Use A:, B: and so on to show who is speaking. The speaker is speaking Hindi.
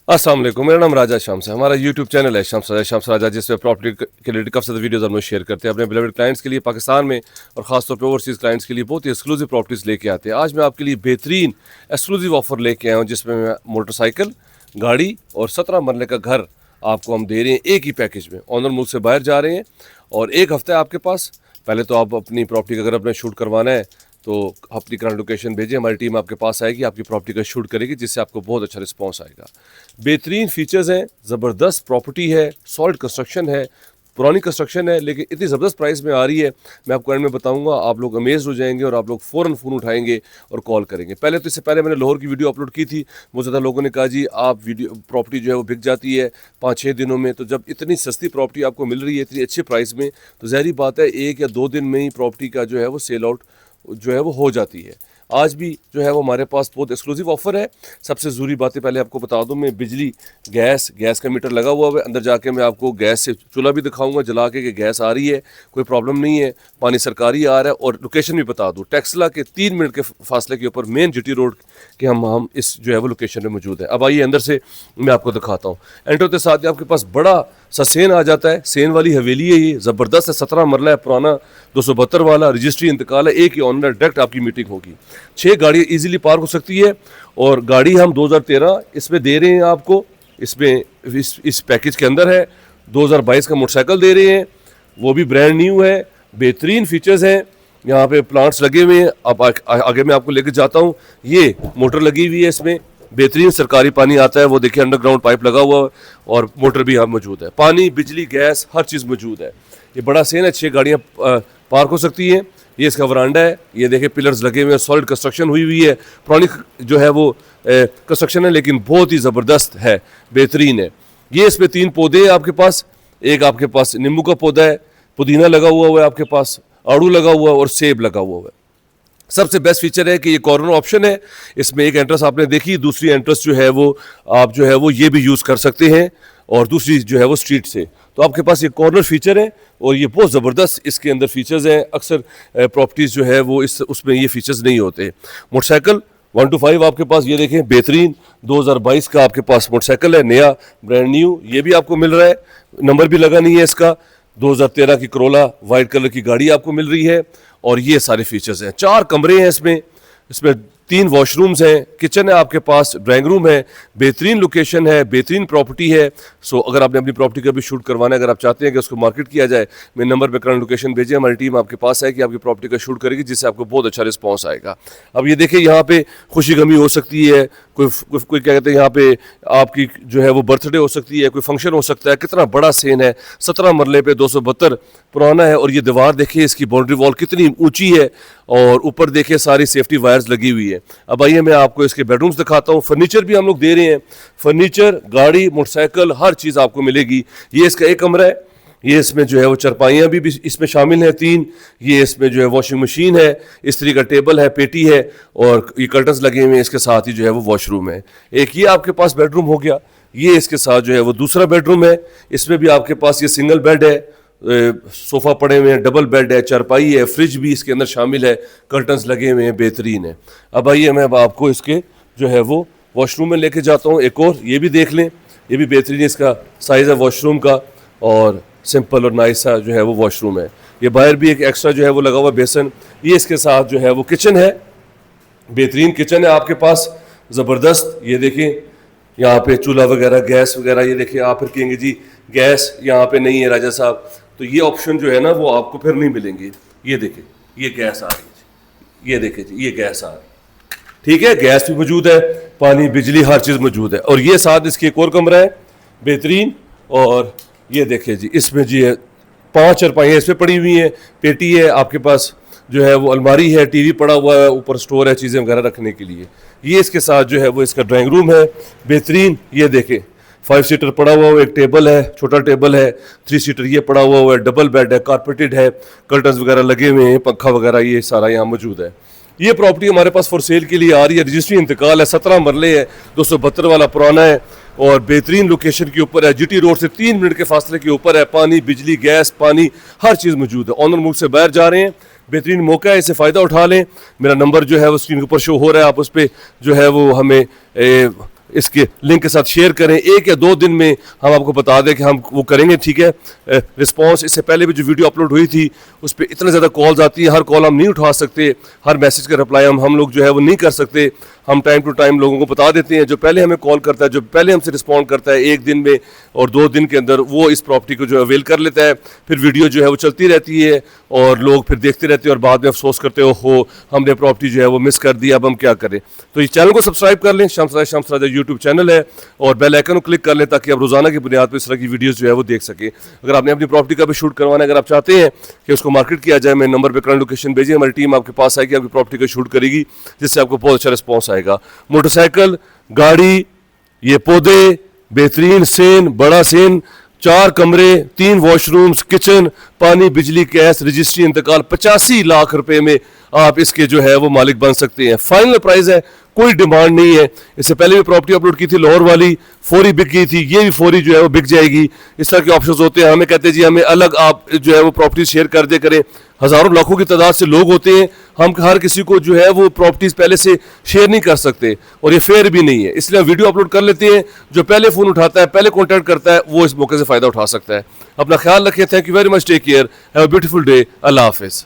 A: अस्सलाम वालेकुम। मेरा नाम राजा शम्स है। हमारा यूट्यूब चैनल है शम्स राजा, जिसमें प्रॉपर्टी के रिलेटेड काफ़ी ज़्यादा वीडियोज़ हम लोग शेयर करते हैं अपने बिलीव्ड क्लाइंट्स के लिए, पाकिस्तान में और ख़ासतौर पे ओवरसीज़ क्लाइंट्स के लिए बहुत ही एक्सक्लूसिव प्रॉपर्टीज़ लेके आते हैं। आज मैं आपके लिए बेहतरीन एक्सक्लूसिव ऑफर लेके आया हूँ, जिसमें मैं मोटरसाइकिल, गाड़ी और 17 मरले का घर आपको हम दे रहे हैं एक ही पैकेज में। ऑनर मुल्क से बाहर जा रहे हैं और एक हफ्ता है आपके पास। पहले तो आप अपनी प्रॉपर्टी का अगर अपने शूट करवाना है तो अपनी करंट लोकेशन भेजें, हमारी टीम आपके पास आएगी, आपकी प्रॉपर्टी का शूट करेगी, जिससे आपको बहुत अच्छा रिस्पांस आएगा। बेहतरीन फीचर्स हैं, ज़बरदस्त प्रॉपर्टी है, सॉलिड कंस्ट्रक्शन है, पुरानी कंस्ट्रक्शन है, लेकिन इतनी ज़बरदस्त प्राइस में आ रही है। मैं आपको एंड में बताऊंगा, आप लोग अमेज हो जाएंगे और आप लोग फ़ौरन फ़ोन उठाएंगे और कॉल करेंगे। पहले तो इससे पहले मैंने लाहौर की वीडियो अपलोड की थी। बहुत ज़्यादा लोगों ने कहा जी आप वीडियो प्रॉपर्टी जो है वो बिक जाती है 5-6 दिनों में। तो जब इतनी सस्ती प्रॉपर्टी आपको मिल रही है इतनी अच्छे प्राइस में, तो ज़ाहिर बात है 1 या 2 दिन में ही प्रॉपर्टी का जो है वो सेल आउट जो है वो हो जाती है। आज भी जो है वो हमारे पास बहुत एक्सक्लूसिव ऑफर है। सबसे ज़रूरी बातें पहले आपको बता दूं, मैं बिजली गैस का मीटर लगा हुआ है। अंदर जाके मैं आपको गैस से चूल्हा भी दिखाऊंगा जला के कि गैस आ रही है, कोई प्रॉब्लम नहीं है, पानी सरकारी आ रहा है। और लोकेशन भी बता दूं, टेक्सला के 3 मिनट के फासले के ऊपर मेन जीटी रोड के हम इस जो है वो लोकेशन में मौजूद है। अब आइए अंदर से मैं आपको दिखाता हूँ। एंटर होते साथ ही आपके पास बड़ा सा सेन आ जाता है। सेन वाली हवेली है, ये ज़बरदस्त है, 17 मरला है, पुराना 272 वाला, रजिस्ट्री इंतकाल है, एक ही ऑनर, डायरेक्ट आपकी मीटिंग होगी। 6 गाड़ियाँ ईजिली पार्क हो सकती है। और गाड़ी हम 2013 इसमें दे रहे हैं आपको, इसमें इस पैकेज के अंदर है। 2022 का मोटरसाइकिल दे रहे हैं, वो भी ब्रांड न्यू है, बेहतरीन फीचर्स हैं। यहाँ पे प्लांट्स लगे हुए हैं। अब आगे मैं आपको लेकर जाता हूँ। ये मोटर लगी हुई है, इसमें बेहतरीन सरकारी पानी आता है, वो देखिए अंडरग्राउंड पाइप लगा हुआ है और मोटर भी यहाँ मौजूद है। पानी, बिजली, गैस हर चीज़ मौजूद है। ये बड़ा सेन है, 6 गाड़ियाँ पार्क हो सकती हैं। ये इसका वरांडा है, ये देखें पिलर्स लगे हुए हैं, सॉलिड कंस्ट्रक्शन हुई हुई है। पुरानी जो है वो कंस्ट्रक्शन है, लेकिन बहुत ही ज़बरदस्त है, बेहतरीन है। ये इसमें 3 पौधे हैं आपके पास। एक आपके पास नींबू का पौधा है, पुदीना लगा हुआ है आपके पास, आड़ू लगा हुआ है और सेब लगा हुआ है। सबसे बेस्ट फीचर है कि ये कॉर्नर ऑप्शन है। इसमें एक एंट्रेंस आपने देखी, दूसरी एंट्रेंस जो है वो आप जो है वो ये भी यूज़ कर सकते हैं और दूसरी जो है वो स्ट्रीट से। तो आपके पास ये कॉर्नर फीचर है और ये बहुत ज़बरदस्त इसके अंदर फीचर्स हैं। अक्सर प्रॉपर्टीज़ जो है वो उसमें ये फीचर्स नहीं होते। मोटरसाइकिल 1 to 5 आपके पास, ये देखें बेहतरीन 2022 का आपके पास मोटरसाइकिल है, नया ब्रांड न्यू, ये भी आपको मिल रहा है, नंबर भी लगा नहीं है इसका। 2013 की करोला वाइट कलर की गाड़ी आपको मिल रही है और ये सारे फीचर्स हैं। 4 कमरे हैं इसमें, इसमें 3 वॉशरूम्स हैं, किचन है आपके पास, ड्राइंग रूम है, बेहतरीन लोकेशन है, बेहतरीन प्रॉपर्टी है। सो अगर आपने अपनी प्रॉपर्टी का भी शूट करवाना है, अगर आप चाहते हैं कि उसको मार्केट किया जाए, मेरे नंबर पर करंट लोकेशन भेजें, हमारी टीम आपके पास है कि आपकी प्रॉपर्टी का शूट करेगी, जिससे आपको बहुत अच्छा रिस्पॉन्स आएगा। अब ये देखिए, यहाँ पे खुशी गमी हो सकती है, कोई क्या कहते हैं, यहाँ पे आपकी जो है वो बर्थडे हो सकती है, कोई फंक्शन हो सकता है। कितना बड़ा सेन है, 17 मरले पे, 272 पुराना है। और ये दीवार देखिए, इसकी बाउंड्री वॉल कितनी ऊंची है और ऊपर देखिए सारी सेफ्टी वायर्स लगी हुई है। अब आइए मैं आपको इसके बेडरूम्स दिखाता हूँ। फर्नीचर भी हम लोग दे रहे हैं, फर्नीचर, गाड़ी, मोटरसाइकिल, हर चीज़ आपको मिलेगी। ये इसका एक कमरा है, ये इसमें जो है वो चरपाइयाँ भी इसमें शामिल हैं 3। ये इसमें जो है वॉशिंग मशीन है, इस्त्री का टेबल है, पेटी है और ये कर्टन्स लगे हुए हैं। इसके साथ ही जो है वो वॉशरूम है। एक ये आपके पास बेडरूम हो गया। ये इसके साथ जो है वो दूसरा बेडरूम है। इसमें भी आपके पास ये सिंगल बेड है, सोफ़ा पड़े हुए हैं, डबल बेड है, चारपाई है, फ्रिज भी इसके अंदर शामिल है, कर्टन्स लगे हुए हैं, बेहतरीन है। अब आइए मैं आपको इसके जो है वो वॉशरूम में लेके जाता हूँ। एक और ये भी देख लें, ये भी बेहतरीन इसका साइज़ है वॉशरूम का और सिंपल और नाइस सा जो है वो वॉशरूम है। ये बाहर भी एक एक्स्ट्रा जो है वो लगा हुआ बेसन। ये इसके साथ जो है वो किचन है, बेहतरीन किचन है आपके पास, ज़बरदस्त। ये देखिए यहाँ पे चूल्हा वगैरह, गैस वगैरह, ये देखिए आप फिर कहेंगे जी गैस यहाँ पे नहीं है राजा साहब, तो ये ऑप्शन जो है ना वो आपको फिर नहीं मिलेंगे। ये देखिए, ये गैस आ रही है, ये देखिए जी, ये गैस आ रही है, ठीक है, गैस भी मौजूद है, पानी, बिजली, हर चीज़ मौजूद है। और ये साथ इसकी एक और कमरा है बेहतरीन। और ये देखिए जी, इसमें जी है 5 चरपाइयाँ इसमें पड़ी हुई हैं, पेटी है आपके पास, जो है वो अलमारी है, टीवी पड़ा हुआ है, ऊपर स्टोर है चीज़ें वगैरह रखने के लिए। ये इसके साथ जो है वो इसका ड्राइंग रूम है, बेहतरीन। ये देखें 5 सीटर पड़ा हुआ है, एक टेबल है, छोटा टेबल है, 3 सीटर ये पड़ा हुआ है, डबल बेड है, कारपेटेड है, कर्टन्स वगैरह लगे हुए हैं, पंखा वगैरह ये सारा यहाँ मौजूद है। ये प्रॉपर्टी हमारे पास फॉर सेल के लिए आ रही है, रजिस्ट्री इंतकाल है, 17 मरले है, 272 वाला पुराना है और बेहतरीन लोकेशन के ऊपर है, जीटी रोड से 3 मिनट के फासले के ऊपर है। पानी, बिजली, गैस, पानी, हर चीज़ मौजूद है। ऑनर मुल्क से बाहर जा रहे हैं, बेहतरीन मौका है, इससे फ़ायदा उठा लें। मेरा नंबर जो है वो स्क्रीन के ऊपर शो हो रहा है, आप उस पर जो है वो हमें इसके लिंक के साथ शेयर करें। 1 या 2 दिन में हम आपको बता दें कि हम वो करेंगे, ठीक है। रिस्पांस इससे पहले भी जो वीडियो अपलोड हुई थी उस पर इतने ज़्यादा कॉल्स आती है, हर कॉल हम नहीं उठा सकते, हर मैसेज का रिप्लाई हम लोग जो है वो नहीं कर सकते। हम टाइम टू टाइम लोगों को बता देते हैं, जो पहले हमें कॉल करता है, जो पहले हमसे रिस्पॉन्ड करता है 1 दिन में और 2 दिन के अंदर, वो इस प्रॉपर्टी को जो अवेल कर लेता है। फिर वीडियो जो है वो चलती रहती है और लोग फिर देखते रहते हैं और बाद में अफसोस करते हो हमने प्रॉपर्टी जो है वो मिस कर दी, अब हम क्या करें। तो इस चैनल को सब्सक्राइब कर लें, शम्स राजा यूट्यूब चैनल है, और बेल आइकन को क्लिक कर लें ताकि आप रोजाना की बुनियाद पर इस तरह की वीडियोस जो है वो देख सकें। अगर आपने अपनी प्रॉपर्टी का भी शूट करवाना है, अगर आप चाहते हैं कि उसको मार्केट किया जाए, मैं नंबर पर करंट लोकेशन भेजिए, हमारी टीम आपके पास आएगी, आपकी प्रॉपर्टी का शूट करेगी, जिससे आपको बहुत अच्छा रिस्पॉन्स आएगा। मोटरसाइकिल, गाड़ी, ये पौधे, बेहतरीन सेन, बड़ा सेन, 4 कमरे, 3 वॉशरूम्स, किचन, पानी, बिजली, गैस, रजिस्ट्री, इंतकाल, 85 लाख रुपए में आप इसके जो है वो मालिक बन सकते हैं। फाइनल प्राइस है, कोई डिमांड नहीं है। इससे पहले भी प्रॉपर्टी अपलोड की थी लाहौर वाली, फौरी बिक गई थी, ये भी फौरी जो है वो बिक जाएगी। इस तरह के ऑप्शंस होते हैं। हमें कहते हैं जी हमें अलग आप जो है वो प्रॉपर्टी शेयर कर दे करें। हज़ारों लाखों की तादाद से लोग होते हैं, हम हर किसी को जो है वो प्रॉपर्टीज़ पहले से शेयर नहीं कर सकते और ये फेयर भी नहीं है, इसलिए हम वीडियो अपलोड कर लेते हैं। जो पहले फ़ोन उठाता है, पहले कॉन्टैक्ट करता है, वो इस मौके से फ़ायदा उठा सकता है। अपना ख्याल रखें। Thank you very much, take care, have a beautiful day, अल्लाह हाफिज़।